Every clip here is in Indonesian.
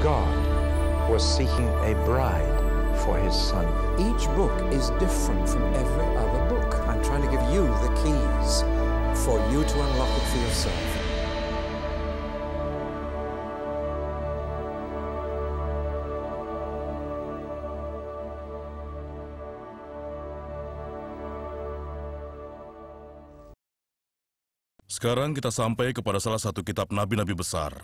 God was seeking a bride for his son. Each book is different from every other book. I'm trying to give you the keys for you to unlock it for yourself. Sekarang kita sampai kepada salah satu kitab nabi-nabi besar.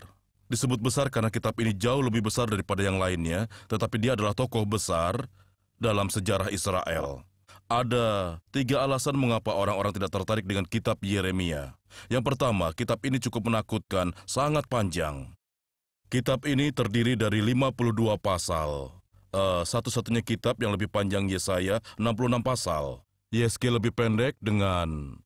Disebut besar karena kitab ini jauh lebih besar daripada yang lainnya, tetapi dia adalah tokoh besar dalam sejarah Israel. Ada 3 alasan mengapa orang-orang tidak tertarik dengan kitab Yeremia. Yang pertama, kitab ini cukup menakutkan, sangat panjang. Kitab ini terdiri dari 52 pasal. Satu-satunya kitab yang lebih panjang Yesaya, 66 pasal. Yeskel lebih pendek dengan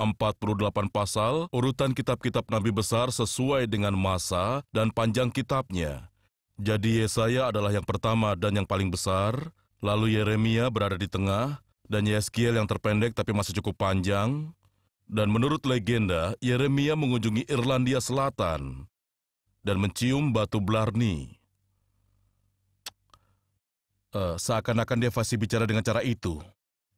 48 pasal. Urutan kitab-kitab nabi besar sesuai dengan masa dan panjang kitabnya. Jadi Yesaya adalah yang pertama dan yang paling besar, lalu Yeremia berada di tengah, dan Yeskiel yang terpendek tapi masih cukup panjang. Dan menurut legenda, Yeremia mengunjungi Irlandia Selatan dan mencium batu Blarney. Seakan-akan dia fasih bicara dengan cara itu.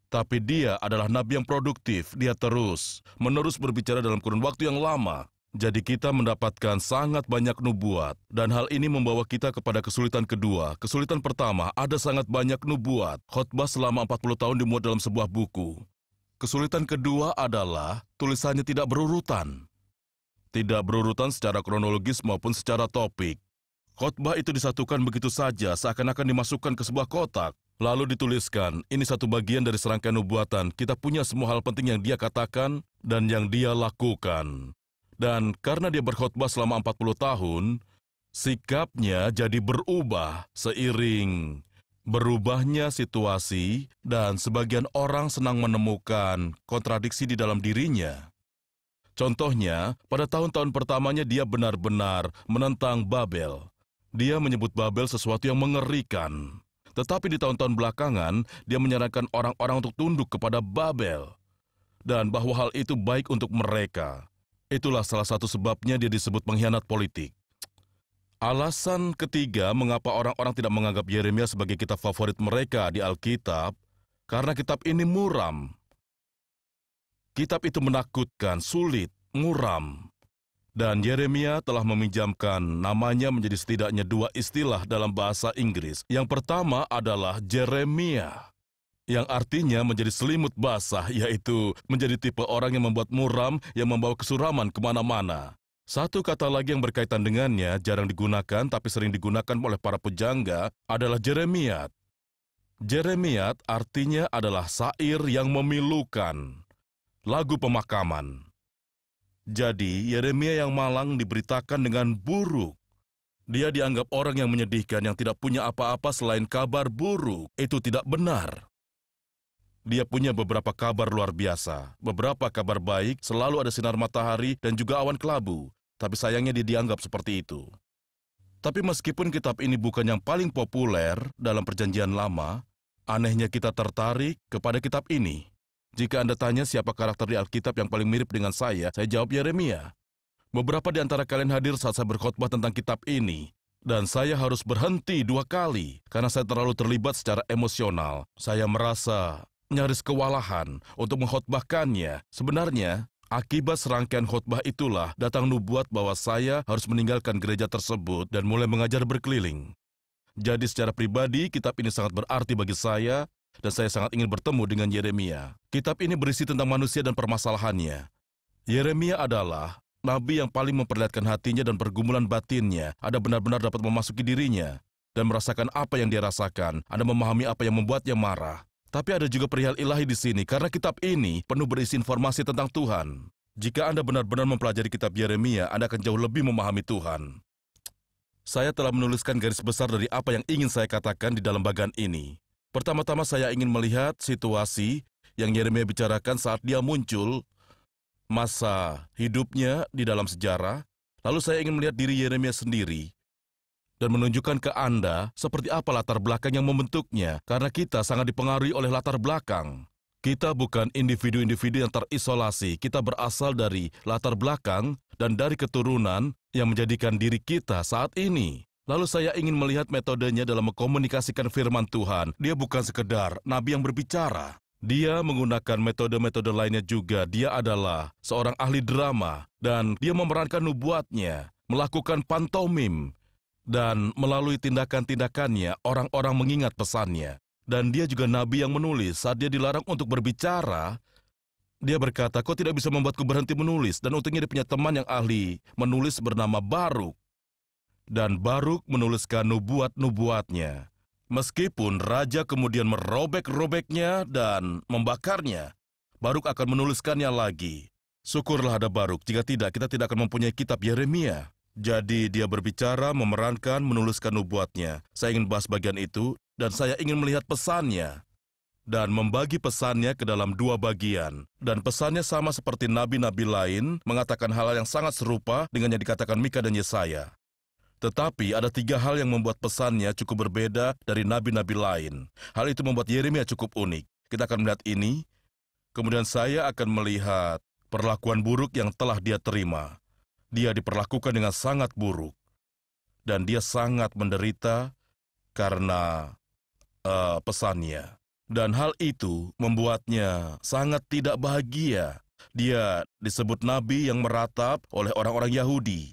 Tapi dia adalah nabi yang produktif. Dia terus-menerus berbicara dalam kurun waktu yang lama. Jadi kita mendapatkan sangat banyak nubuat. Dan hal ini membawa kita kepada kesulitan kedua. Kesulitan pertama, ada sangat banyak nubuat. Khotbah selama 40 tahun dimuat dalam sebuah buku. Kesulitan kedua adalah tulisannya tidak berurutan. Tidak berurutan secara kronologis maupun secara topik. Khotbah itu disatukan begitu saja, seakan-akan dimasukkan ke sebuah kotak. Lalu dituliskan, ini satu bagian dari serangkaian nubuatan. Kita punya semua hal penting yang dia katakan dan yang dia lakukan. Dan karena dia berkhotbah selama 40 tahun, sikapnya jadi berubah seiring berubahnya situasi, dan sebagian orang senang menemukan kontradiksi di dalam dirinya. Contohnya, pada tahun-tahun pertamanya dia benar-benar menentang Babel. Dia menyebut Babel sesuatu yang mengerikan. Tetapi di tahun-tahun belakangan, dia menyarankan orang-orang untuk tunduk kepada Babel. Dan bahwa hal itu baik untuk mereka. Itulah salah satu sebabnya dia disebut pengkhianat politik. Alasan ketiga mengapa orang-orang tidak menganggap Yeremia sebagai kitab favorit mereka di Alkitab, karena kitab ini muram. Kitab itu menakutkan, sulit, muram. Dan Yeremia telah meminjamkan namanya menjadi setidaknya 2 istilah dalam bahasa Inggris. Yang pertama adalah Jeremia, yang artinya menjadi selimut basah, yaitu menjadi tipe orang yang membuat muram, yang membawa kesuraman kemana-mana. Satu kata lagi yang berkaitan dengannya, jarang digunakan tapi sering digunakan oleh para pujangga, adalah Jeremiat. Jeremiat artinya adalah syair yang memilukan, lagu pemakaman. Jadi, Yeremia yang malang diberitakan dengan buruk. Dia dianggap orang yang menyedihkan, yang tidak punya apa-apa selain kabar buruk. Itu tidak benar. Dia punya beberapa kabar luar biasa. Beberapa kabar baik, selalu ada sinar matahari dan juga awan kelabu. Tapi sayangnya dia dianggap seperti itu. Tapi meskipun kitab ini bukan yang paling populer dalam Perjanjian Lama, anehnya kita tertarik kepada kitab ini. Jika Anda tanya siapa karakter di Alkitab yang paling mirip dengan saya jawab Yeremia. Beberapa di antara kalian hadir saat saya berkhotbah tentang kitab ini. Dan saya harus berhenti 2 kali, karena saya terlalu terlibat secara emosional. Saya merasa nyaris kewalahan untuk mengkhotbahkannya. Sebenarnya, akibat serangkaian khotbah itulah datang nubuat bahwa saya harus meninggalkan gereja tersebut dan mulai mengajar berkeliling. Jadi secara pribadi, kitab ini sangat berarti bagi saya, dan saya sangat ingin bertemu dengan Yeremia. Kitab ini berisi tentang manusia dan permasalahannya. Yeremia adalah nabi yang paling memperlihatkan hatinya dan pergumulan batinnya. Anda benar-benar dapat memasuki dirinya dan merasakan apa yang dia rasakan. Anda memahami apa yang membuatnya marah. Tapi ada juga perihal ilahi di sini, karena kitab ini penuh berisi informasi tentang Tuhan. Jika Anda benar-benar mempelajari kitab Yeremia, Anda akan jauh lebih memahami Tuhan. Saya telah menuliskan garis besar dari apa yang ingin saya katakan di dalam bagian ini. Pertama-tama saya ingin melihat situasi yang Yeremia bicarakan saat dia muncul, masa hidupnya di dalam sejarah. Lalu saya ingin melihat diri Yeremia sendiri dan menunjukkan ke Anda seperti apa latar belakang yang membentuknya, karena kita sangat dipengaruhi oleh latar belakang. Kita bukan individu-individu yang terisolasi, kita berasal dari latar belakang dan dari keturunan yang menjadikan diri kita saat ini. Lalu saya ingin melihat metodenya dalam mengkomunikasikan firman Tuhan. Dia bukan sekedar nabi yang berbicara. Dia menggunakan metode-metode lainnya juga. Dia adalah seorang ahli drama dan dia memerankan nubuatnya, melakukan pantomim, dan melalui tindakan-tindakannya orang-orang mengingat pesannya. Dan dia juga nabi yang menulis. Saat dia dilarang untuk berbicara, dia berkata, "Kau tidak bisa membuatku berhenti menulis." Dan untungnya dia punya teman yang ahli menulis bernama Baruk. Dan Baruk menuliskan nubuat-nubuatnya. Meskipun raja kemudian merobek-robeknya dan membakarnya, Baruk akan menuliskannya lagi. Syukurlah ada Baruk, jika tidak, kita tidak akan mempunyai kitab Yeremia. Jadi dia berbicara, memerankan, menuliskan nubuatnya. Saya ingin bahas bagian itu, dan saya ingin melihat pesannya. Dan membagi pesannya ke dalam dua bagian. Dan pesannya sama seperti nabi-nabi lain, mengatakan hal yang sangat serupa dengan yang dikatakan Mika dan Yesaya. Tetapi ada 3 hal yang membuat pesannya cukup berbeda dari nabi-nabi lain. Hal itu membuat Yeremia cukup unik. Kita akan melihat ini, kemudian saya akan melihat perlakuan buruk yang telah dia terima. Dia diperlakukan dengan sangat buruk. Dan dia sangat menderita karena pesannya. Dan hal itu membuatnya sangat tidak bahagia. Dia disebut nabi yang meratap oleh orang-orang Yahudi.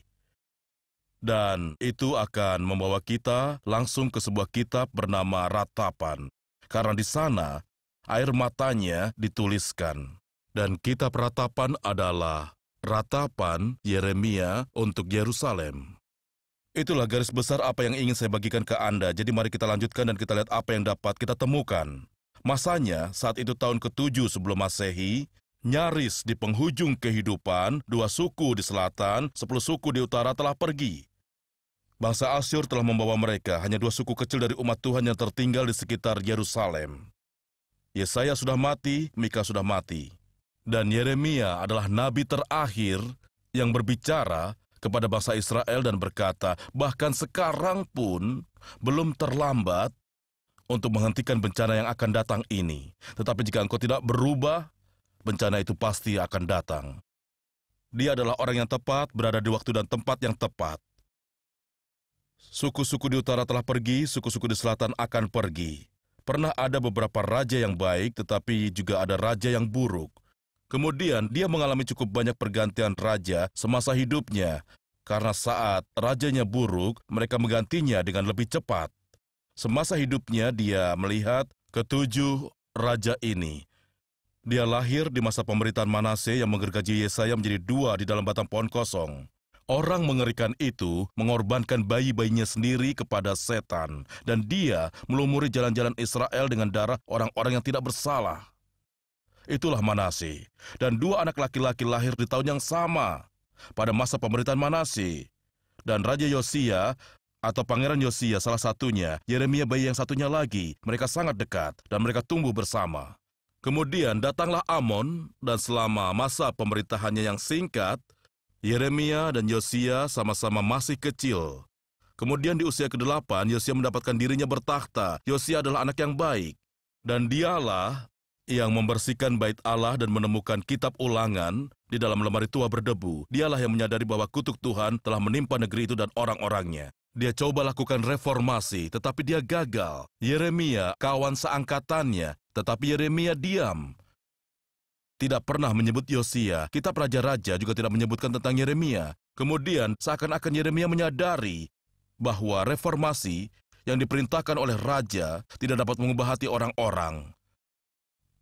Dan itu akan membawa kita langsung ke sebuah kitab bernama Ratapan. Karena di sana air matanya dituliskan. Dan kitab Ratapan adalah Ratapan Yeremia untuk Yerusalem. Itulah garis besar apa yang ingin saya bagikan ke Anda. Jadi mari kita lanjutkan dan kita lihat apa yang dapat kita temukan. Masanya saat itu tahun ke-7 sebelum Masehi, nyaris di penghujung kehidupan, 2 suku di selatan, 10 suku di utara telah pergi. Bangsa Asyur telah membawa mereka, hanya 2 suku kecil dari umat Tuhan yang tertinggal di sekitar Yerusalem. Yesaya sudah mati, Mika sudah mati. Dan Yeremia adalah nabi terakhir yang berbicara kepada bangsa Israel dan berkata, bahkan sekarang pun belum terlambat untuk menghentikan bencana yang akan datang ini. Tetapi jika engkau tidak berubah, bencana itu pasti akan datang. Dia adalah orang yang tepat, berada di waktu dan tempat yang tepat. Suku-suku di utara telah pergi, suku-suku di selatan akan pergi. Pernah ada beberapa raja yang baik, tetapi juga ada raja yang buruk. Kemudian dia mengalami cukup banyak pergantian raja semasa hidupnya, karena saat rajanya buruk, mereka menggantinya dengan lebih cepat. Semasa hidupnya dia melihat ke-7 raja ini. Dia lahir di masa pemerintahan Manase yang menggergaji Yesaya menjadi 2 di dalam batang pohon kosong. Orang mengerikan itu mengorbankan bayi-bayinya sendiri kepada setan, dan dia melumuri jalan-jalan Israel dengan darah orang-orang yang tidak bersalah. Itulah Manase, dan 2 anak laki-laki lahir di tahun yang sama, pada masa pemerintahan Manase. Dan Raja Yosia, atau Pangeran Yosia salah satunya, Yeremia bayi yang satunya lagi, mereka sangat dekat, dan mereka tumbuh bersama. Kemudian datanglah Amon, dan selama masa pemerintahannya yang singkat, Yeremia dan Yosia sama-sama masih kecil. Kemudian di usia ke-8, Yosia mendapatkan dirinya bertakhta. Yosia adalah anak yang baik. Dan dialah yang membersihkan bait Allah dan menemukan kitab ulangan di dalam lemari tua berdebu. Dialah yang menyadari bahwa kutuk Tuhan telah menimpa negeri itu dan orang-orangnya. Dia coba lakukan reformasi, tetapi dia gagal. Yeremia, kawan seangkatannya, tetapi Yeremia diam. Tidak pernah menyebut Yosia. Kitab Raja-Raja juga tidak menyebutkan tentang Yeremia. Kemudian seakan-akan Yeremia menyadari bahwa reformasi yang diperintahkan oleh raja tidak dapat mengubah hati orang-orang.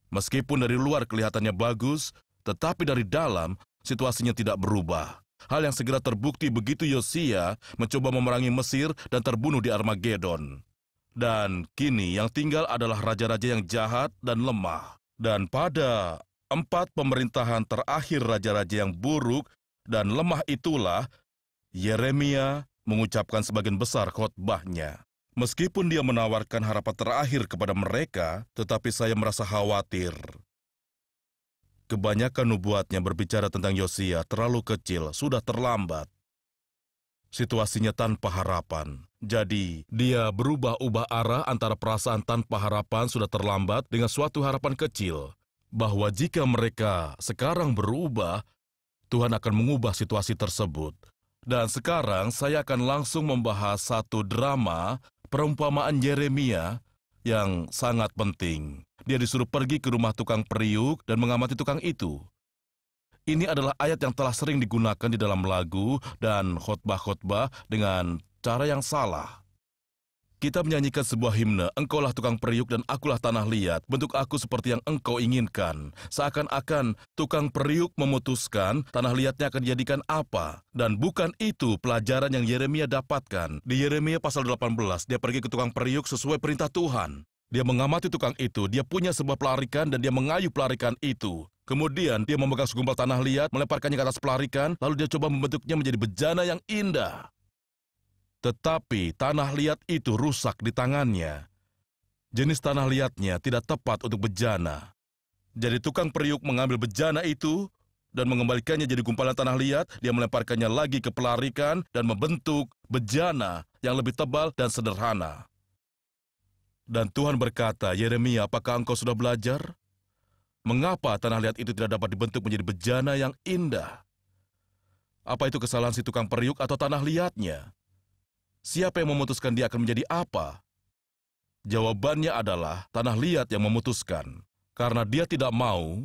Meskipun dari luar kelihatannya bagus, tetapi dari dalam situasinya tidak berubah. Hal yang segera terbukti begitu Yosia mencoba memerangi Mesir dan terbunuh di Armageddon. Dan kini yang tinggal adalah raja-raja yang jahat dan lemah. Dan pada 4 pemerintahan terakhir raja-raja yang buruk dan lemah itulah Yeremia mengucapkan sebagian besar khotbahnya. Meskipun dia menawarkan harapan terakhir kepada mereka, tetapi saya merasa khawatir. Kebanyakan nubuatnya berbicara tentang Yosia terlalu kecil, sudah terlambat. Situasinya tanpa harapan. Jadi, dia berubah-ubah arah antara perasaan tanpa harapan sudah terlambat dengan suatu harapan kecil. Bahwa jika mereka sekarang berubah, Tuhan akan mengubah situasi tersebut. Dan sekarang saya akan langsung membahas satu drama perumpamaan Yeremia yang sangat penting. Dia disuruh pergi ke rumah tukang periuk dan mengamati tukang itu. Ini adalah ayat yang telah sering digunakan di dalam lagu dan khotbah-khotbah dengan cara yang salah. Kita menyanyikan sebuah himne, engkaulah tukang periuk dan akulah tanah liat, bentuk aku seperti yang engkau inginkan. Seakan-akan tukang periuk memutuskan tanah liatnya akan dijadikan apa. Dan bukan itu pelajaran yang Yeremia dapatkan. Di Yeremia pasal 18, dia pergi ke tukang periuk sesuai perintah Tuhan. Dia mengamati tukang itu, dia punya sebuah pelarikan dan dia mengayuh pelarikan itu. Kemudian dia memegang segumpal tanah liat, melemparkannya ke atas pelarikan, lalu dia coba membentuknya menjadi bejana yang indah. Tetapi tanah liat itu rusak di tangannya. Jenis tanah liatnya tidak tepat untuk bejana. Jadi tukang periuk mengambil bejana itu dan mengembalikannya jadi gumpalan tanah liat. Dia melemparkannya lagi ke pelarikan dan membentuk bejana yang lebih tebal dan sederhana. Dan Tuhan berkata, Yeremia, apakah engkau sudah belajar? Mengapa tanah liat itu tidak dapat dibentuk menjadi bejana yang indah? Apa itu kesalahan si tukang periuk atau tanah liatnya? Siapa yang memutuskan dia akan menjadi apa? Jawabannya adalah tanah liat yang memutuskan. Karena dia tidak mau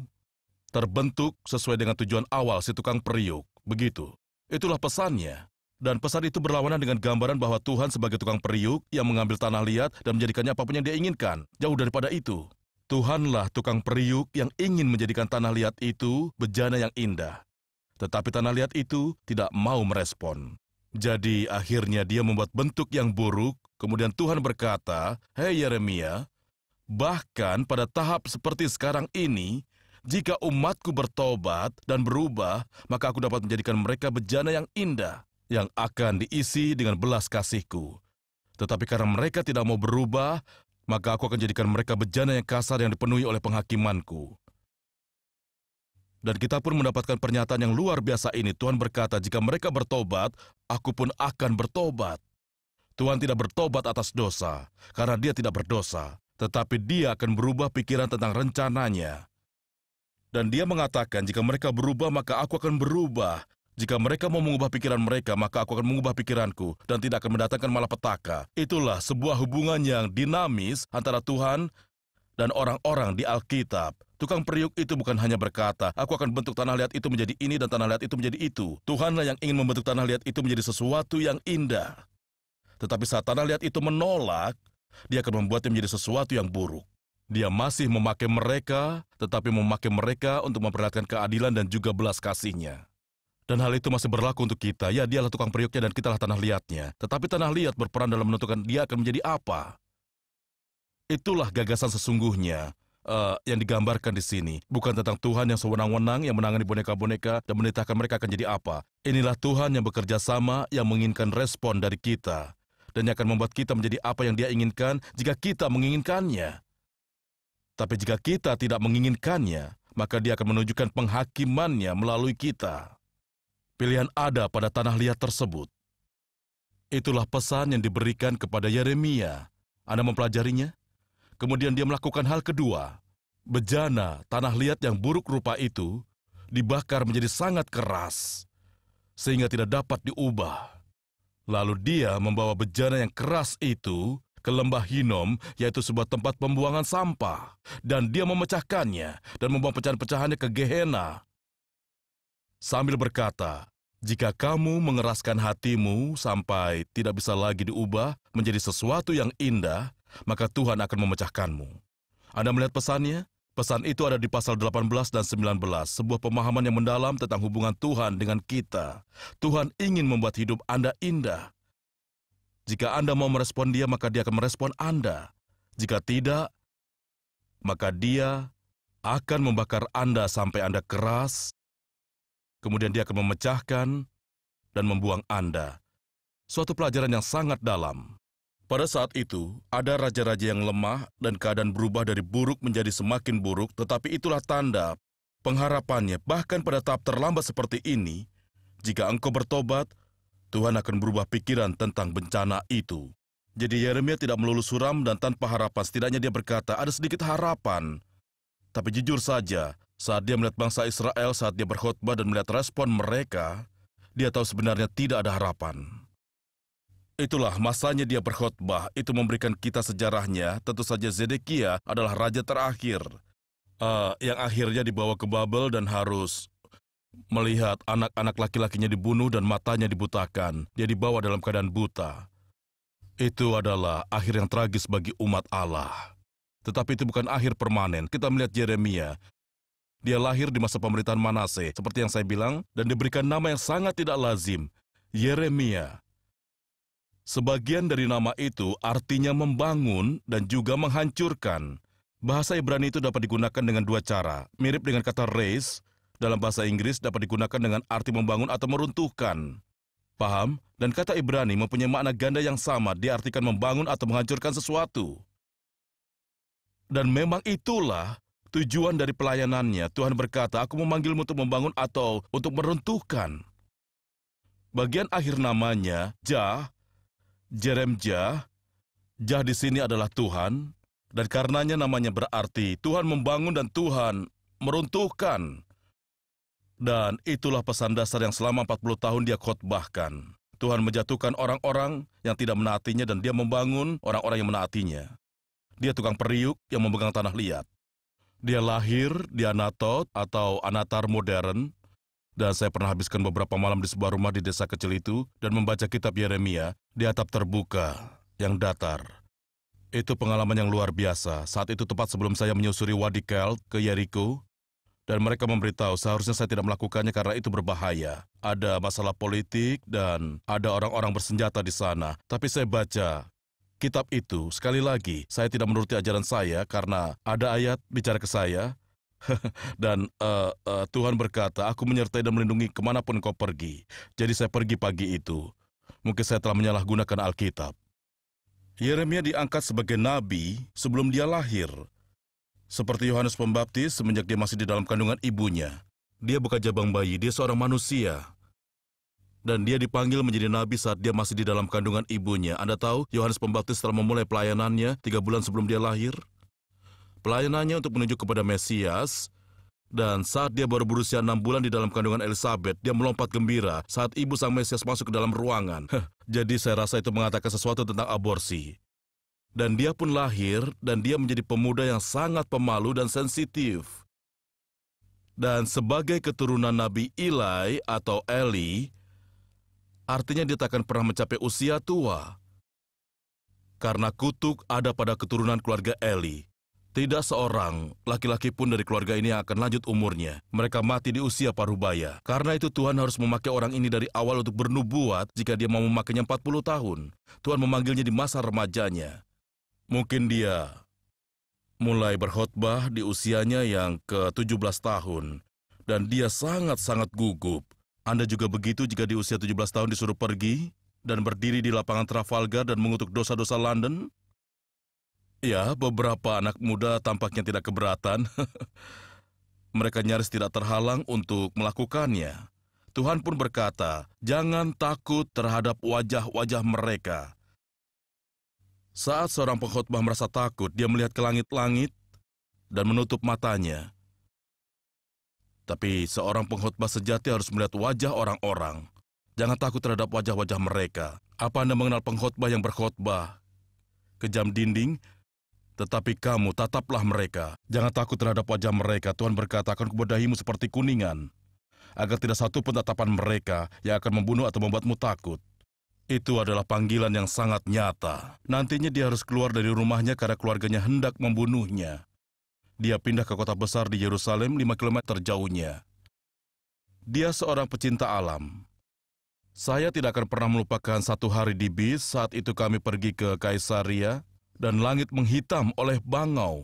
terbentuk sesuai dengan tujuan awal si tukang periuk. Begitu. Itulah pesannya. Dan pesan itu berlawanan dengan gambaran bahwa Tuhan sebagai tukang periuk yang mengambil tanah liat dan menjadikannya apapun yang dia inginkan. Jauh daripada itu. Tuhanlah tukang periuk yang ingin menjadikan tanah liat itu bejana yang indah. Tetapi tanah liat itu tidak mau merespon. Jadi akhirnya dia membuat bentuk yang buruk, kemudian Tuhan berkata, hei Yeremia, bahkan pada tahap seperti sekarang ini, jika umatku bertobat dan berubah, maka aku dapat menjadikan mereka bejana yang indah, yang akan diisi dengan belas kasihku. Tetapi karena mereka tidak mau berubah, maka aku akan jadikan mereka bejana yang kasar yang dipenuhi oleh penghakimanku. Dan kita pun mendapatkan pernyataan yang luar biasa ini. Tuhan berkata, jika mereka bertobat, aku pun akan bertobat. Tuhan tidak bertobat atas dosa, karena dia tidak berdosa. Tetapi dia akan berubah pikiran tentang rencananya. Dan dia mengatakan, jika mereka berubah, maka aku akan berubah. Jika mereka mau mengubah pikiran mereka, maka aku akan mengubah pikiranku, dan tidak akan mendatangkan malapetaka. Itulah sebuah hubungan yang dinamis antara Tuhan dan orang-orang di Alkitab. Tukang periuk itu bukan hanya berkata, aku akan bentuk tanah liat itu menjadi ini dan tanah liat itu menjadi itu. Tuhanlah yang ingin membentuk tanah liat itu menjadi sesuatu yang indah. Tetapi saat tanah liat itu menolak, dia akan membuatnya menjadi sesuatu yang buruk. Dia masih memakai mereka, tetapi memakai mereka untuk memperlihatkan keadilan dan juga belas kasihnya. Dan hal itu masih berlaku untuk kita. Ya, dialah tukang periuknya dan kitalah tanah liatnya. Tetapi tanah liat berperan dalam menentukan dia akan menjadi apa. Itulah gagasan sesungguhnya yang digambarkan di sini. Bukan tentang Tuhan yang sewenang-wenang yang menangani boneka-boneka dan menitahkan mereka akan jadi apa. Inilah Tuhan yang bekerja sama, yang menginginkan respon dari kita. Dan yang akan membuat kita menjadi apa yang dia inginkan jika kita menginginkannya. Tapi jika kita tidak menginginkannya, maka dia akan menunjukkan penghakimannya melalui kita. Pilihan ada pada tanah liat tersebut. Itulah pesan yang diberikan kepada Yeremia. Anda mempelajarinya? Kemudian dia melakukan hal kedua. Bejana, tanah liat yang buruk rupa itu, dibakar menjadi sangat keras, sehingga tidak dapat diubah. Lalu dia membawa bejana yang keras itu ke lembah Hinom, yaitu sebuah tempat pembuangan sampah. Dan dia memecahkannya dan membuang pecahan-pecahannya ke Gehenna. Sambil berkata, jika kamu mengeraskan hatimu sampai tidak bisa lagi diubah menjadi sesuatu yang indah, maka Tuhan akan memecahkanmu. Anda melihat pesannya? Pesan itu ada di pasal 18 dan 19, sebuah pemahaman yang mendalam tentang hubungan Tuhan dengan kita. Tuhan ingin membuat hidup Anda indah. Jika Anda mau merespon dia, maka dia akan merespon Anda. Jika tidak, maka dia akan membakar Anda sampai Anda keras, kemudian dia akan memecahkan dan membuang Anda. Suatu pelajaran yang sangat dalam. Pada saat itu, ada raja-raja yang lemah dan keadaan berubah dari buruk menjadi semakin buruk, tetapi itulah tanda pengharapannya. Bahkan pada tahap terlambat seperti ini, jika engkau bertobat, Tuhan akan berubah pikiran tentang bencana itu. Jadi Yeremia tidak melulu suram dan tanpa harapan. Setidaknya dia berkata, ada sedikit harapan. Tapi jujur saja, saat dia melihat bangsa Israel, saat dia berkhotbah dan melihat respon mereka, Dia tahu sebenarnya tidak ada harapan. Itulah masanya dia berkhotbah. Itu memberikan kita sejarahnya. Tentu saja Zedekia adalah raja terakhir. Yang akhirnya dibawa ke Babel dan harus melihat anak-anak laki-lakinya dibunuh dan matanya dibutakan. Dia dibawa dalam keadaan buta. Itu adalah akhir yang tragis bagi umat Allah. Tetapi itu bukan akhir permanen. Kita melihat Yeremia. Dia lahir di masa pemerintahan Manase, seperti yang saya bilang, dan diberikan nama yang sangat tidak lazim, Yeremia. Sebagian dari nama itu artinya membangun dan juga menghancurkan. Bahasa Ibrani itu dapat digunakan dengan dua cara, mirip dengan kata raise, dalam bahasa Inggris dapat digunakan dengan arti membangun atau meruntuhkan. Paham? Dan kata Ibrani mempunyai makna ganda yang sama, diartikan membangun atau menghancurkan sesuatu. Dan memang itulah tujuan dari pelayanannya. Tuhan berkata, aku memanggilmu untuk membangun atau untuk meruntuhkan. Bagian akhir namanya, Jah, Jeremjah. Jah di sini adalah Tuhan, dan karenanya namanya berarti Tuhan membangun dan Tuhan meruntuhkan. Dan itulah pesan dasar yang selama 40 tahun dia khotbahkan. Tuhan menjatuhkan orang-orang yang tidak menaatinya dan dia membangun orang-orang yang menaatinya. Dia tukang periuk yang memegang tanah liat. Dia lahir di Anatot atau Anatar modern, dan saya pernah habiskan beberapa malam di sebuah rumah di desa kecil itu dan membaca kitab Yeremia di atap terbuka yang datar. Itu pengalaman yang luar biasa. Saat itu tepat sebelum saya menyusuri Wadi Kelt ke Yeriko, dan mereka memberitahu seharusnya saya tidak melakukannya karena itu berbahaya. Ada masalah politik dan ada orang-orang bersenjata di sana. Tapi saya baca kitab itu, sekali lagi, saya tidak menuruti ajaran saya karena ada ayat bicara ke saya. Dan Tuhan berkata, aku menyertai dan melindungi kemanapun kau pergi. Jadi saya pergi pagi itu. Mungkin saya telah menyalahgunakan Alkitab. Yeremia diangkat sebagai nabi sebelum dia lahir. Seperti Yohanes Pembaptis semenjak dia masih di dalam kandungan ibunya. Dia bukan jabang bayi, dia seorang manusia. Dan dia dipanggil menjadi nabi saat dia masih di dalam kandungan ibunya. Anda tahu, Yohanes Pembaptis telah memulai pelayanannya 3 bulan sebelum dia lahir. Pelayanannya untuk menuju kepada Mesias. Dan saat dia baru berusia 6 bulan di dalam kandungan Elizabeth, dia melompat gembira saat ibu sang Mesias masuk ke dalam ruangan. Jadi saya rasa itu mengatakan sesuatu tentang aborsi. Dan dia pun lahir, dan dia menjadi pemuda yang sangat pemalu dan sensitif. Dan sebagai keturunan Nabi Eli atau Eli, artinya dia tak akan pernah mencapai usia tua. Karena kutuk ada pada keturunan keluarga Eli. Tidak seorang laki-laki pun dari keluarga ini yang akan lanjut umurnya. Mereka mati di usia parubaya. Karena itu Tuhan harus memakai orang ini dari awal untuk bernubuat jika dia mau memakainya 40 tahun. Tuhan memanggilnya di masa remajanya. Mungkin dia mulai berkhotbah di usianya yang ke-17 tahun. Dan dia sangat-sangat gugup. Anda juga begitu jika di usia 17 tahun disuruh pergi dan berdiri di lapangan Trafalgar dan mengutuk dosa-dosa London? Ya, beberapa anak muda tampaknya tidak keberatan. Mereka nyaris tidak terhalang untuk melakukannya. Tuhan pun berkata, jangan takut terhadap wajah-wajah mereka. Saat seorang pengkhotbah merasa takut, dia melihat ke langit-langit dan menutup matanya. Tapi seorang pengkhotbah sejati harus melihat wajah orang-orang. Jangan takut terhadap wajah-wajah mereka. Apa Anda mengenal pengkhotbah yang berkhotbah kejam dinding? Tetapi kamu tataplah mereka. Jangan takut terhadap wajah mereka. Tuhan berkata, akan kubodahimu seperti kuningan, agar tidak satu pun tatapan mereka yang akan membunuh atau membuatmu takut. Itu adalah panggilan yang sangat nyata. Nantinya dia harus keluar dari rumahnya karena keluarganya hendak membunuhnya. Dia pindah ke kota besar di Yerusalem 5 km jauhnya. Dia seorang pecinta alam. Saya tidak akan pernah melupakan satu hari di bis saat itu kami pergi ke Kaisaria. Dan langit menghitam oleh bangau.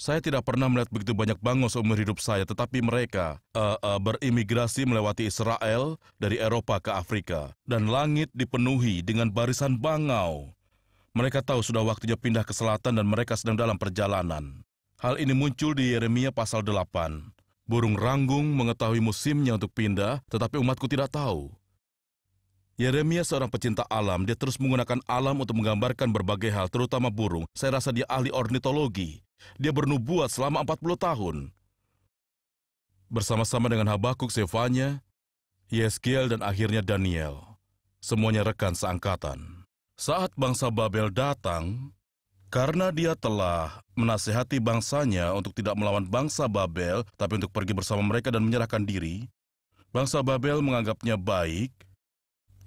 Saya tidak pernah melihat begitu banyak bangau seumur hidup saya, tetapi mereka berimigrasi melewati Israel dari Eropa ke Afrika. Dan langit dipenuhi dengan barisan bangau. Mereka tahu sudah waktunya pindah ke selatan dan mereka sedang dalam perjalanan. Hal ini muncul di Yeremia pasal 8. Burung ranggung mengetahui musimnya untuk pindah, tetapi umatku tidak tahu. Yeremia seorang pecinta alam, dia terus menggunakan alam untuk menggambarkan berbagai hal, terutama burung. Saya rasa dia ahli ornitologi. Dia bernubuat selama 40 tahun. Bersama-sama dengan Habakuk, Sefanya, Yeskiel dan akhirnya Daniel. Semuanya rekan seangkatan. Saat bangsa Babel datang, karena dia telah menasihati bangsanya untuk tidak melawan bangsa Babel, tapi untuk pergi bersama mereka dan menyerahkan diri, bangsa Babel menganggapnya baik,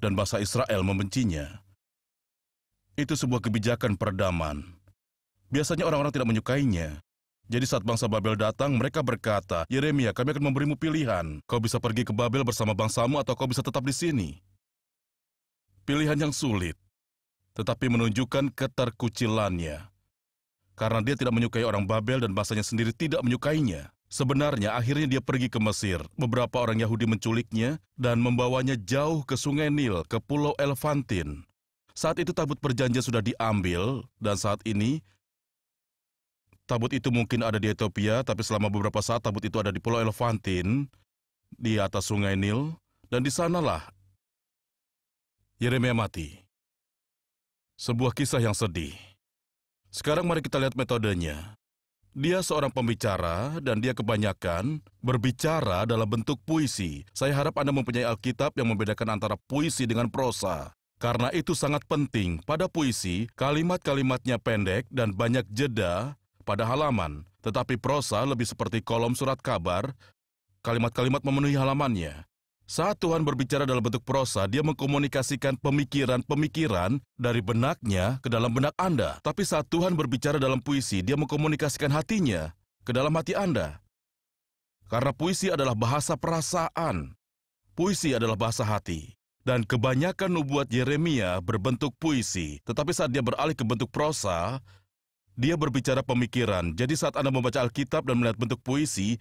dan bangsa Israel membencinya. Itu sebuah kebijakan peredaman. Biasanya orang-orang tidak menyukainya. Jadi saat bangsa Babel datang, mereka berkata, "Yeremia, kami akan memberimu pilihan. Kau bisa pergi ke Babel bersama bangsamu atau kau bisa tetap di sini." Pilihan yang sulit, tetapi menunjukkan keterkucilannya. Karena dia tidak menyukai orang Babel dan bangsanya sendiri tidak menyukainya. Sebenarnya akhirnya dia pergi ke Mesir. Beberapa orang Yahudi menculiknya dan membawanya jauh ke Sungai Nil, ke Pulau Elefantin. Saat itu tabut perjanjian sudah diambil, dan saat ini tabut itu mungkin ada di Ethiopia, tapi selama beberapa saat tabut itu ada di Pulau Elefantin, di atas Sungai Nil, dan di sanalah Yeremia mati. Sebuah kisah yang sedih. Sekarang mari kita lihat metodenya. Dia seorang pembicara dan dia kebanyakan berbicara dalam bentuk puisi. Saya harap Anda mempunyai Alkitab yang membedakan antara puisi dengan prosa. Karena itu sangat penting. Pada puisi, kalimat-kalimatnya pendek dan banyak jeda pada halaman, tetapi prosa lebih seperti kolom surat kabar, kalimat-kalimat memenuhi halamannya. Saat Tuhan berbicara dalam bentuk prosa, dia mengkomunikasikan pemikiran-pemikiran dari benaknya ke dalam benak Anda. Tapi saat Tuhan berbicara dalam puisi, dia mengkomunikasikan hatinya ke dalam hati Anda. Karena puisi adalah bahasa perasaan. Puisi adalah bahasa hati. Dan kebanyakan nubuat Yeremia berbentuk puisi, tetapi saat dia beralih ke bentuk prosa, dia berbicara pemikiran. Jadi saat Anda membaca Alkitab dan melihat bentuk puisi,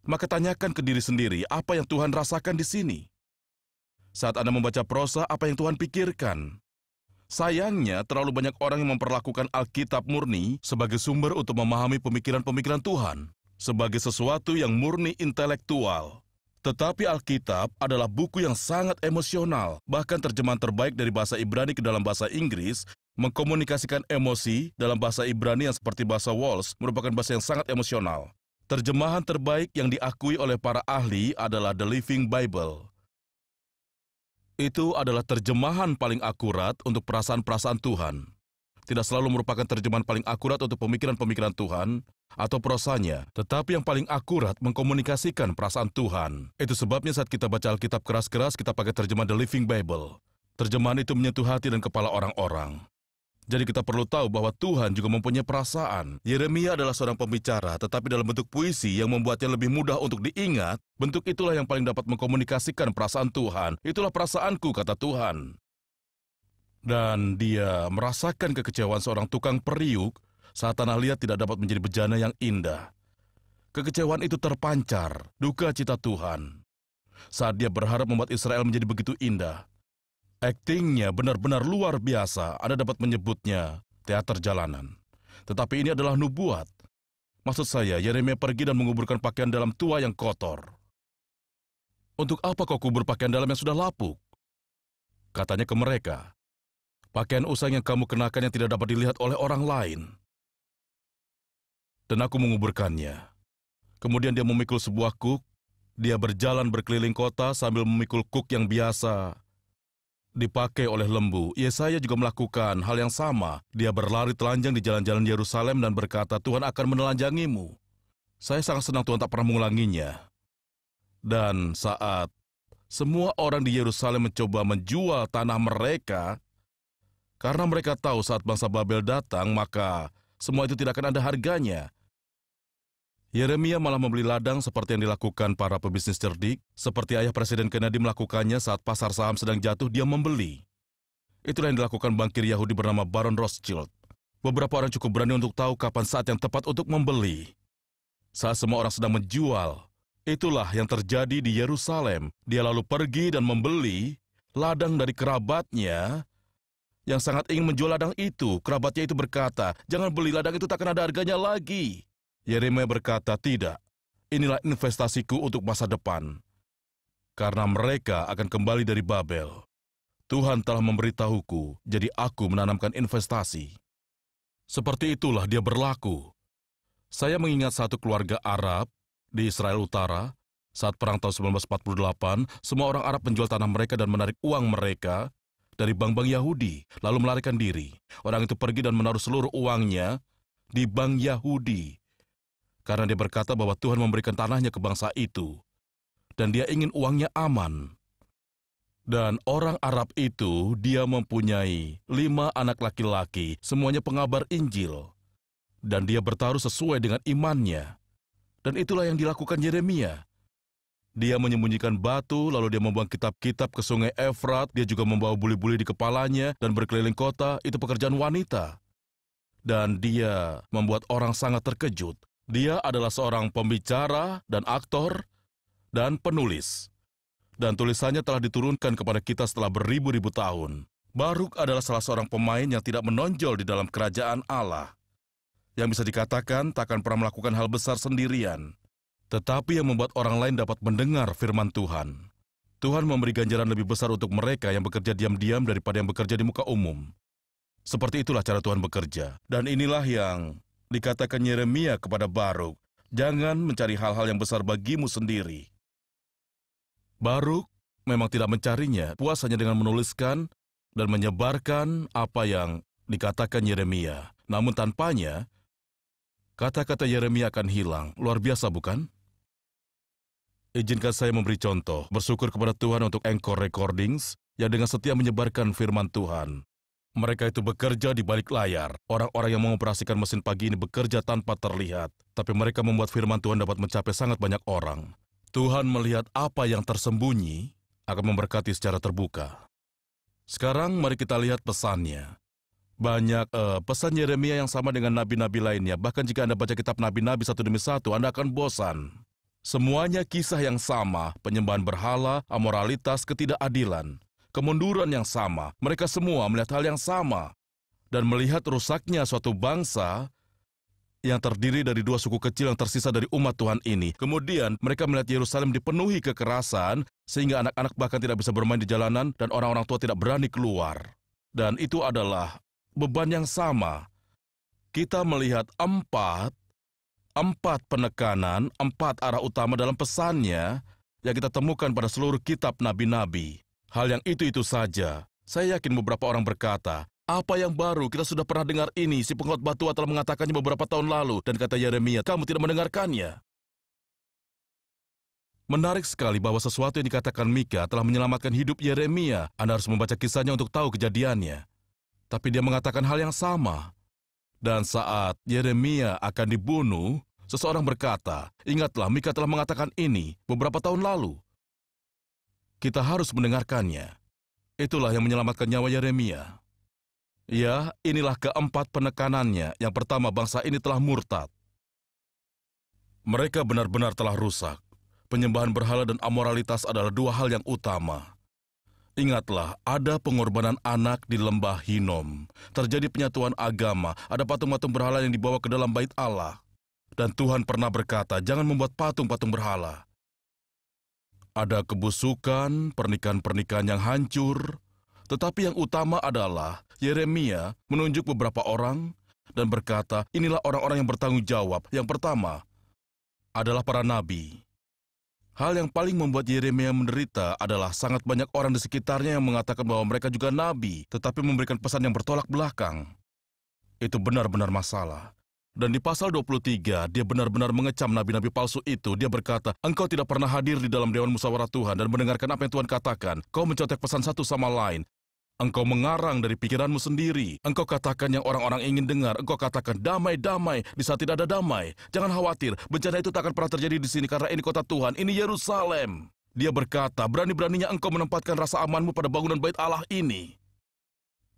maka tanyakan ke diri sendiri, apa yang Tuhan rasakan di sini? Saat Anda membaca prosa, apa yang Tuhan pikirkan? Sayangnya, terlalu banyak orang yang memperlakukan Alkitab murni sebagai sumber untuk memahami pemikiran-pemikiran Tuhan, sebagai sesuatu yang murni intelektual. Tetapi Alkitab adalah buku yang sangat emosional. Bahkan terjemahan terbaik dari bahasa Ibrani ke dalam bahasa Inggris mengkomunikasikan emosi dalam bahasa Ibrani yang seperti bahasa Walsh merupakan bahasa yang sangat emosional. Terjemahan terbaik yang diakui oleh para ahli adalah The Living Bible. Itu adalah terjemahan paling akurat untuk perasaan-perasaan Tuhan. Tidak selalu merupakan terjemahan paling akurat untuk pemikiran-pemikiran Tuhan atau prosanya, tetapi yang paling akurat mengkomunikasikan perasaan Tuhan. Itu sebabnya saat kita baca Alkitab keras-keras, kita pakai terjemahan The Living Bible. Terjemahan itu menyentuh hati dan kepala orang-orang. Jadi kita perlu tahu bahwa Tuhan juga mempunyai perasaan. Yeremia adalah seorang pembicara, tetapi dalam bentuk puisi yang membuatnya lebih mudah untuk diingat. Bentuk itulah yang paling dapat mengkomunikasikan perasaan Tuhan. Itulah perasaanku, kata Tuhan. Dan dia merasakan kekecewaan seorang tukang periuk saat tanah liat tidak dapat menjadi bejana yang indah. Kekecewaan itu terpancar, duka cita Tuhan. Saat dia berharap membuat Israel menjadi begitu indah. Aktingnya benar-benar luar biasa. Anda dapat menyebutnya teater jalanan. Tetapi ini adalah nubuat. Maksud saya, Yeremia pergi dan menguburkan pakaian dalam tua yang kotor. Untuk apa kau kubur pakaian dalam yang sudah lapuk? Katanya ke mereka, pakaian usang yang kamu kenakan yang tidak dapat dilihat oleh orang lain. Dan aku menguburkannya. Kemudian dia memikul sebuah kuk. Dia berjalan berkeliling kota sambil memikul kuk yang biasa dipakai oleh lembu. Yesaya juga melakukan hal yang sama. Dia berlari telanjang di jalan-jalan Yerusalem dan berkata, Tuhan akan menelanjangimu. Saya sangat senang Tuhan tak pernah mengulanginya. Dan saat semua orang di Yerusalem mencoba menjual tanah mereka, karena mereka tahu saat bangsa Babel datang, maka semua itu tidak akan ada harganya. Yeremia malah membeli ladang seperti yang dilakukan para pebisnis cerdik, seperti ayah Presiden Kennedy melakukannya saat pasar saham sedang jatuh, dia membeli. Itulah yang dilakukan bankir Yahudi bernama Baron Rothschild. Beberapa orang cukup berani untuk tahu kapan saat yang tepat untuk membeli. Saat semua orang sedang menjual, itulah yang terjadi di Yerusalem. Dia lalu pergi dan membeli ladang dari kerabatnya yang sangat ingin menjual ladang itu. Kerabatnya itu berkata, jangan beli ladang itu, tak akan ada harganya lagi. Yeremia berkata, tidak, inilah investasiku untuk masa depan. Karena mereka akan kembali dari Babel. Tuhan telah memberitahuku, jadi aku menanamkan investasi. Seperti itulah dia berlaku. Saya mengingat satu keluarga Arab di Israel Utara. Saat Perang tahun 1948, semua orang Arab menjual tanah mereka dan menarik uang mereka dari bank-bank Yahudi, lalu melarikan diri. Orang itu pergi dan menaruh seluruh uangnya di bank Yahudi, karena dia berkata bahwa Tuhan memberikan tanahnya ke bangsa itu, dan dia ingin uangnya aman. Dan orang Arab itu, dia mempunyai 5 anak laki-laki, semuanya pengabar Injil. Dan dia bertaruh sesuai dengan imannya. Dan itulah yang dilakukan Yeremia. Dia menyembunyikan batu, lalu dia membuang kitab-kitab ke sungai Efrat. Dia juga membawa buli-buli di kepalanya dan berkeliling kota. Itu pekerjaan wanita. Dan dia membuat orang sangat terkejut. Dia adalah seorang pembicara dan aktor dan penulis. Dan tulisannya telah diturunkan kepada kita setelah beribu-ribu tahun. Baruk adalah salah seorang pemain yang tidak menonjol di dalam kerajaan Allah. Yang bisa dikatakan takkan pernah melakukan hal besar sendirian. Tetapi yang membuat orang lain dapat mendengar firman Tuhan. Tuhan memberi ganjaran lebih besar untuk mereka yang bekerja diam-diam daripada yang bekerja di muka umum. Seperti itulah cara Tuhan bekerja. Dan inilah yang dikatakan Yeremia kepada Baruk. Jangan mencari hal-hal yang besar bagimu sendiri. Baruk memang tidak mencarinya, puas hanya dengan menuliskan dan menyebarkan apa yang dikatakan Yeremia. Namun tanpanya, kata-kata Yeremia akan hilang. Luar biasa, bukan? Izinkan saya memberi contoh. Bersyukur kepada Tuhan untuk Anchor Recordings yang dengan setia menyebarkan firman Tuhan. Mereka itu bekerja di balik layar. Orang-orang yang mengoperasikan mesin pagi ini bekerja tanpa terlihat. Tapi mereka membuat firman Tuhan dapat mencapai sangat banyak orang. Tuhan melihat apa yang tersembunyi akan memberkati secara terbuka. Sekarang mari kita lihat pesannya. Banyak pesan Yeremia yang sama dengan nabi-nabi lainnya. Bahkan jika Anda baca kitab nabi-nabi satu demi satu, Anda akan bosan. Semuanya kisah yang sama, penyembahan berhala, amoralitas, ketidakadilan, kemunduran yang sama. Mereka semua melihat hal yang sama. Dan melihat rusaknya suatu bangsa yang terdiri dari 2 suku kecil yang tersisa dari umat Tuhan ini. Kemudian mereka melihat Yerusalem dipenuhi kekerasan, sehingga anak-anak bahkan tidak bisa bermain di jalanan dan orang-orang tua tidak berani keluar. Dan itu adalah beban yang sama. Kita melihat 4 penekanan, 4 arah utama dalam pesannya yang kita temukan pada seluruh kitab nabi-nabi. Hal yang itu saja. Saya yakin beberapa orang berkata, apa yang baru? Kita sudah pernah dengar ini. Si pengkhotbah tua telah mengatakannya beberapa tahun lalu. Dan kata Yeremia, kamu tidak mendengarkannya. Menarik sekali bahwa sesuatu yang dikatakan Mika telah menyelamatkan hidup Yeremia. Anda harus membaca kisahnya untuk tahu kejadiannya. Tapi dia mengatakan hal yang sama. Dan saat Yeremia akan dibunuh, seseorang berkata, ingatlah Mika telah mengatakan ini beberapa tahun lalu. Kita harus mendengarkannya. Itulah yang menyelamatkan nyawa Yeremia. Ya, inilah keempat penekanannya. Yang pertama, bangsa ini telah murtad. Mereka benar-benar telah rusak. Penyembahan berhala dan amoralitas adalah 2 hal yang utama. Ingatlah, ada pengorbanan anak di lembah Hinom. Terjadi penyatuan agama, ada patung-patung berhala yang dibawa ke dalam bait Allah. Dan Tuhan pernah berkata, jangan membuat patung-patung berhala. Ada kebusukan, pernikahan-pernikahan yang hancur. Tetapi yang utama adalah, Yeremia menunjuk beberapa orang dan berkata, inilah orang-orang yang bertanggung jawab. Yang pertama adalah para nabi. Hal yang paling membuat Yeremia menderita adalah sangat banyak orang di sekitarnya yang mengatakan bahwa mereka juga nabi, tetapi memberikan pesan yang bertolak belakang. Itu benar-benar masalah. Dan di pasal 23, dia benar-benar mengecam nabi-nabi palsu itu. Dia berkata, engkau tidak pernah hadir di dalam Dewan Musyawarah Tuhan dan mendengarkan apa yang Tuhan katakan. Kau mencontek pesan satu sama lain. Engkau mengarang dari pikiranmu sendiri. Engkau katakan yang orang-orang ingin dengar. Engkau katakan damai-damai di saat tidak ada damai. Jangan khawatir, bencana itu tak akan pernah terjadi di sini karena ini kota Tuhan, ini Yerusalem. Dia berkata, berani-beraninya engkau menempatkan rasa amanmu pada bangunan bait Allah ini.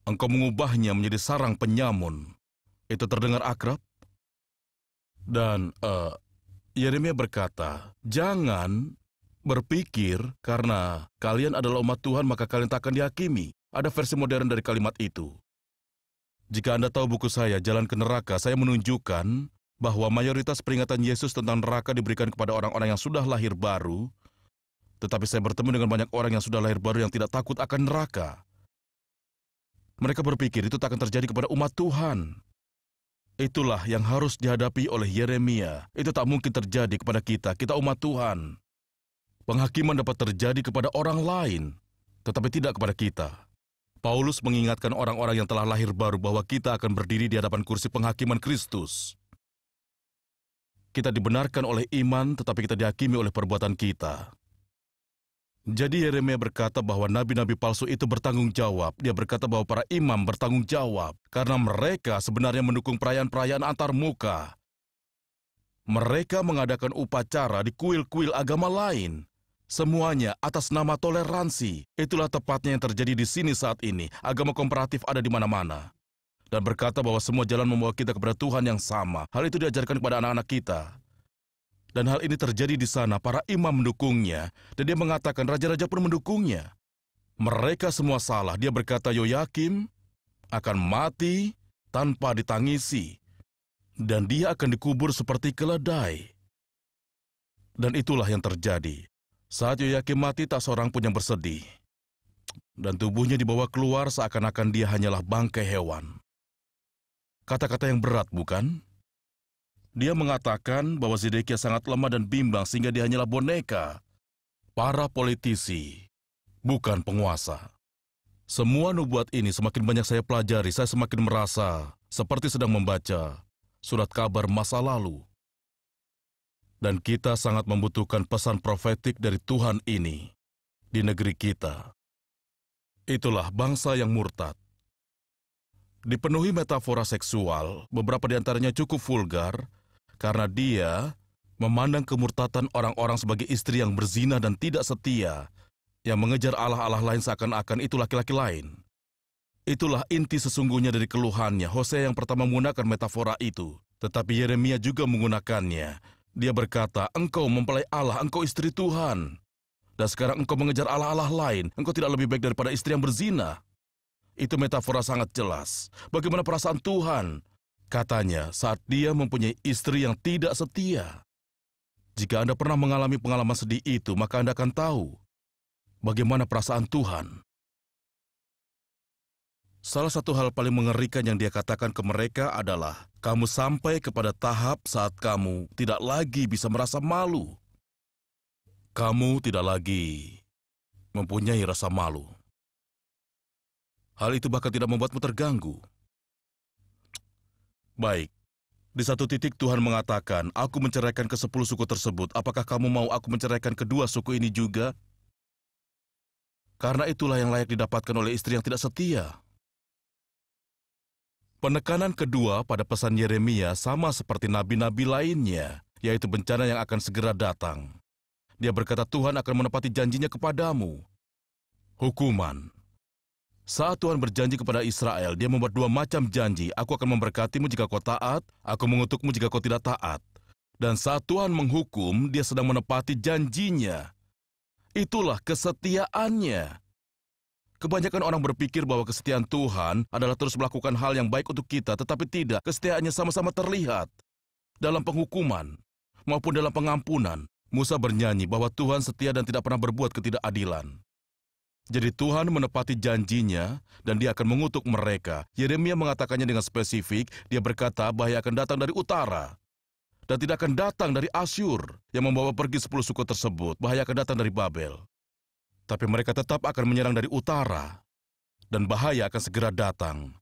Engkau mengubahnya menjadi sarang penyamun. Itu terdengar akrab? Dan Yeremia berkata, jangan berpikir karena kalian adalah umat Tuhan maka kalian tak akan dihakimi. Ada versi modern dari kalimat itu. Jika Anda tahu buku saya, Jalan ke Neraka, saya menunjukkan bahwa mayoritas peringatan Yesus tentang neraka diberikan kepada orang-orang yang sudah lahir baru, tetapi saya bertemu dengan banyak orang yang sudah lahir baru yang tidak takut akan neraka. Mereka berpikir itu tak akan terjadi kepada umat Tuhan. Itulah yang harus dihadapi oleh Yeremia. Itu tak mungkin terjadi kepada kita umat Tuhan. Penghakiman dapat terjadi kepada orang lain, tetapi tidak kepada kita. Paulus mengingatkan orang-orang yang telah lahir baru bahwa kita akan berdiri di hadapan kursi penghakiman Kristus. Kita dibenarkan oleh iman, tetapi kita dihakimi oleh perbuatan kita. Jadi Yeremia berkata bahwa nabi-nabi palsu itu bertanggung jawab. Dia berkata bahwa para imam bertanggung jawab karena mereka sebenarnya mendukung perayaan-perayaan antar muka. Mereka mengadakan upacara di kuil-kuil agama lain. Semuanya atas nama toleransi. Itulah tepatnya yang terjadi di sini saat ini. Agama komparatif ada di mana-mana. Dan berkata bahwa semua jalan membawa kita kepada Tuhan yang sama. Hal itu diajarkan kepada anak-anak kita. Dan hal ini terjadi di sana, para imam mendukungnya, dan dia mengatakan raja-raja pun mendukungnya. Mereka semua salah. Dia berkata Yoyakim akan mati tanpa ditangisi, dan dia akan dikubur seperti keledai. Dan itulah yang terjadi. Saat Yoyakim mati, tak seorang pun yang bersedih. Dan tubuhnya dibawa keluar seakan-akan dia hanyalah bangkai hewan. Kata-kata yang berat, bukan? Dia mengatakan bahwa Zedekia sangat lemah dan bimbang sehingga dia hanyalah boneka. Para politisi, bukan penguasa. Semua nubuat ini semakin banyak saya pelajari, saya semakin merasa seperti sedang membaca surat kabar masa lalu. Dan kita sangat membutuhkan pesan profetik dari Tuhan ini di negeri kita. Itulah bangsa yang murtad. Dipenuhi metafora seksual, beberapa di antaranya cukup vulgar, karena dia memandang kemurtatan orang-orang sebagai istri yang berzina dan tidak setia, yang mengejar allah-allah lain seakan-akan itu laki-laki lain. Itulah inti sesungguhnya dari keluhannya. Hosea yang pertama menggunakan metafora itu, tetapi Yeremia juga menggunakannya. Dia berkata, engkau mempelai Allah, engkau istri Tuhan. Dan sekarang engkau mengejar allah-allah lain, engkau tidak lebih baik daripada istri yang berzina. Itu metafora sangat jelas. Bagaimana perasaan Tuhan? Katanya, saat dia mempunyai istri yang tidak setia. Jika Anda pernah mengalami pengalaman sedih itu, maka Anda akan tahu bagaimana perasaan Tuhan. Salah satu hal paling mengerikan yang dia katakan ke mereka adalah, kamu sampai kepada tahap saat kamu tidak lagi bisa merasa malu. Kamu tidak lagi mempunyai rasa malu. Hal itu bahkan tidak membuatmu terganggu. Baik, di satu titik Tuhan mengatakan, aku menceraikan ke-10 suku tersebut. Apakah kamu mau aku menceraikan kedua suku ini juga? Karena itulah yang layak didapatkan oleh istri yang tidak setia. Penekanan kedua pada pesan Yeremia sama seperti nabi-nabi lainnya, yaitu bencana yang akan segera datang. Dia berkata Tuhan akan menepati janjinya kepadamu. Hukuman. Saat Tuhan berjanji kepada Israel, dia membuat 2 macam janji. Aku akan memberkatimu jika kau taat, aku mengutukmu jika kau tidak taat. Dan saat Tuhan menghukum, dia sedang menepati janjinya. Itulah kesetiaannya. Kebanyakan orang berpikir bahwa kesetiaan Tuhan adalah terus melakukan hal yang baik untuk kita, tetapi tidak. Kesetiaannya sama-sama terlihat dalam penghukuman maupun dalam pengampunan. Musa bernyanyi bahwa Tuhan setia dan tidak pernah berbuat ketidakadilan. Jadi Tuhan menepati janjinya dan dia akan mengutuk mereka. Yeremia mengatakannya dengan spesifik, dia berkata bahaya akan datang dari utara. Dan tidak akan datang dari Asyur yang membawa pergi 10 suku tersebut. Bahaya akan datang dari Babel. Tapi mereka tetap akan menyerang dari utara. Dan bahaya akan segera datang.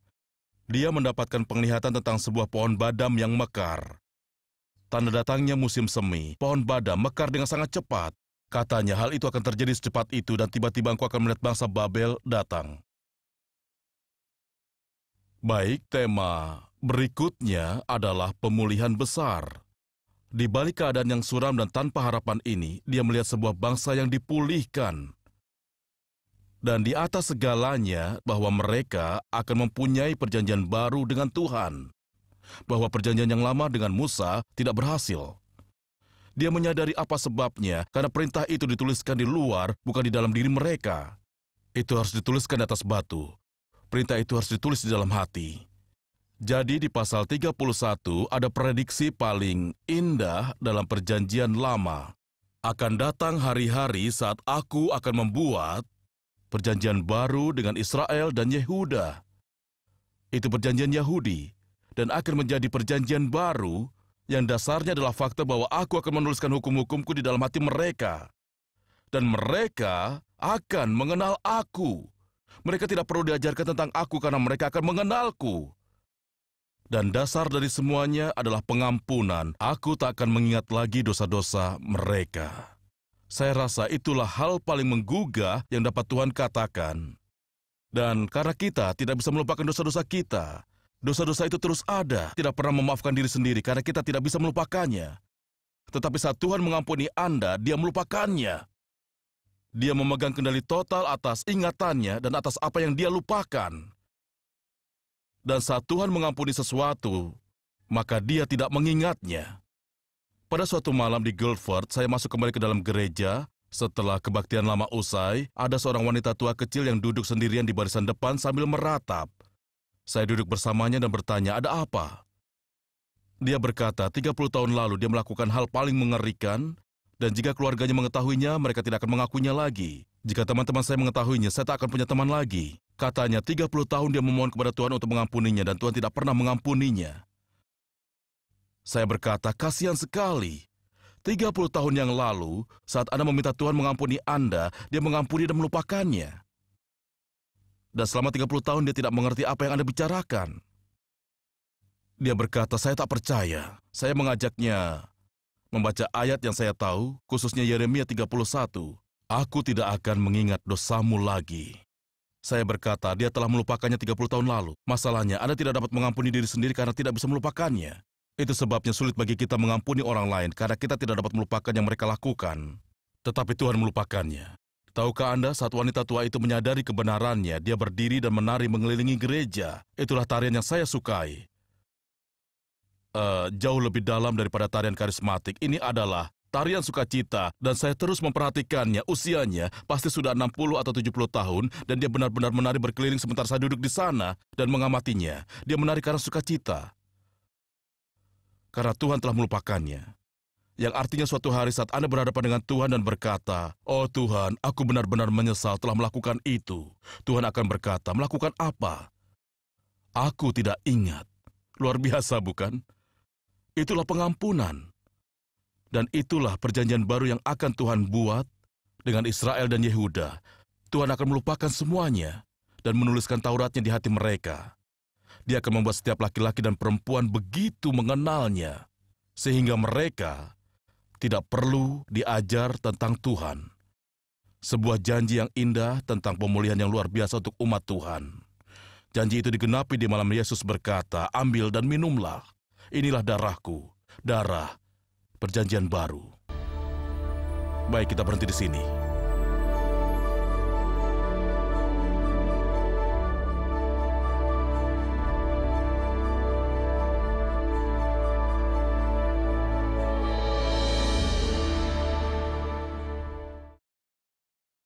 Dia mendapatkan penglihatan tentang sebuah pohon badam yang mekar. Tanda datangnya musim semi, pohon badam mekar dengan sangat cepat. Katanya hal itu akan terjadi secepat itu dan tiba-tiba engkau akan melihat bangsa Babel datang. Baik, tema berikutnya adalah pemulihan besar. Di balik keadaan yang suram dan tanpa harapan ini, dia melihat sebuah bangsa yang dipulihkan. Dan di atas segalanya, bahwa mereka akan mempunyai perjanjian baru dengan Tuhan. Bahwa perjanjian yang lama dengan Musa tidak berhasil. Dia menyadari apa sebabnya, karena perintah itu dituliskan di luar, bukan di dalam diri mereka. Itu harus dituliskan di atas batu. Perintah itu harus ditulis di dalam hati. Jadi di pasal 31 ada prediksi paling indah dalam perjanjian lama. Akan datang hari-hari saat aku akan membuat perjanjian baru dengan Israel dan Yehuda. Itu perjanjian Yahudi. Dan akan menjadi perjanjian baru yang dasarnya adalah fakta bahwa aku akan menuliskan hukum-hukumku di dalam hati mereka. dan mereka akan mengenal aku. Mereka tidak perlu diajarkan tentang aku karena mereka akan mengenalku. Dan dasar dari semuanya adalah pengampunan. Aku tak akan mengingat lagi dosa-dosa mereka. Saya rasa itulah hal paling menggugah yang dapat Tuhan katakan. Dan karena kita tidak bisa melupakan dosa-dosa kita, dosa-dosa itu terus ada, tidak pernah memaafkan diri sendiri karena kita tidak bisa melupakannya. Tetapi saat Tuhan mengampuni Anda, Dia melupakannya. Dia memegang kendali total atas ingatannya dan atas apa yang Dia lupakan. Dan saat Tuhan mengampuni sesuatu, maka Dia tidak mengingatnya. Pada suatu malam di Guildford, saya masuk kembali ke dalam gereja. Setelah kebaktian lama usai, ada seorang wanita tua kecil yang duduk sendirian di barisan depan sambil meratap. Saya duduk bersamanya dan bertanya, ada apa? Dia berkata, 30 tahun lalu dia melakukan hal paling mengerikan, dan jika keluarganya mengetahuinya, mereka tidak akan mengakuinya lagi. Jika teman-teman saya mengetahuinya, saya tak akan punya teman lagi. Katanya, 30 tahun dia memohon kepada Tuhan untuk mengampuninya, dan Tuhan tidak pernah mengampuninya. Saya berkata, kasihan sekali. 30 tahun yang lalu, saat Anda meminta Tuhan mengampuni Anda, Dia mengampuni dan melupakannya. Dan selama 30 tahun dia tidak mengerti apa yang Anda bicarakan. Dia berkata, saya tak percaya. Saya mengajaknya membaca ayat yang saya tahu, khususnya Yeremia 31. Aku tidak akan mengingat dosamu lagi. Saya berkata, dia telah melupakannya 30 tahun lalu. Masalahnya, Anda tidak dapat mengampuni diri sendiri karena tidak bisa melupakannya. Itu sebabnya sulit bagi kita mengampuni orang lain karena kita tidak dapat melupakan yang mereka lakukan. Tetapi Tuhan melupakannya. Tahukah Anda, saat wanita tua itu menyadari kebenarannya, dia berdiri dan menari mengelilingi gereja. Itulah tarian yang saya sukai. Jauh lebih dalam daripada tarian karismatik. Ini adalah tarian sukacita, dan saya terus memperhatikannya. Usianya pasti sudah 60 atau 70 tahun, dan dia benar-benar menari berkeliling sementara saya duduk di sana dan mengamatinya. Dia menari karena sukacita. Karena Tuhan telah melupakannya. Yang artinya suatu hari saat Anda berhadapan dengan Tuhan dan berkata, oh Tuhan, aku benar-benar menyesal telah melakukan itu. Tuhan akan berkata, melakukan apa? Aku tidak ingat. Luar biasa bukan? Itulah pengampunan. Dan itulah perjanjian baru yang akan Tuhan buat dengan Israel dan Yehuda. Tuhan akan melupakan semuanya dan menuliskan Tauratnya di hati mereka. Dia akan membuat setiap laki-laki dan perempuan begitu mengenalnya, sehingga mereka tidak perlu diajar tentang Tuhan. Sebuah janji yang indah tentang pemulihan yang luar biasa untuk umat Tuhan. Janji itu digenapi di malam Yesus berkata, ambil dan minumlah. Inilah darahku, darah perjanjian baru. Baik, kita berhenti di sini.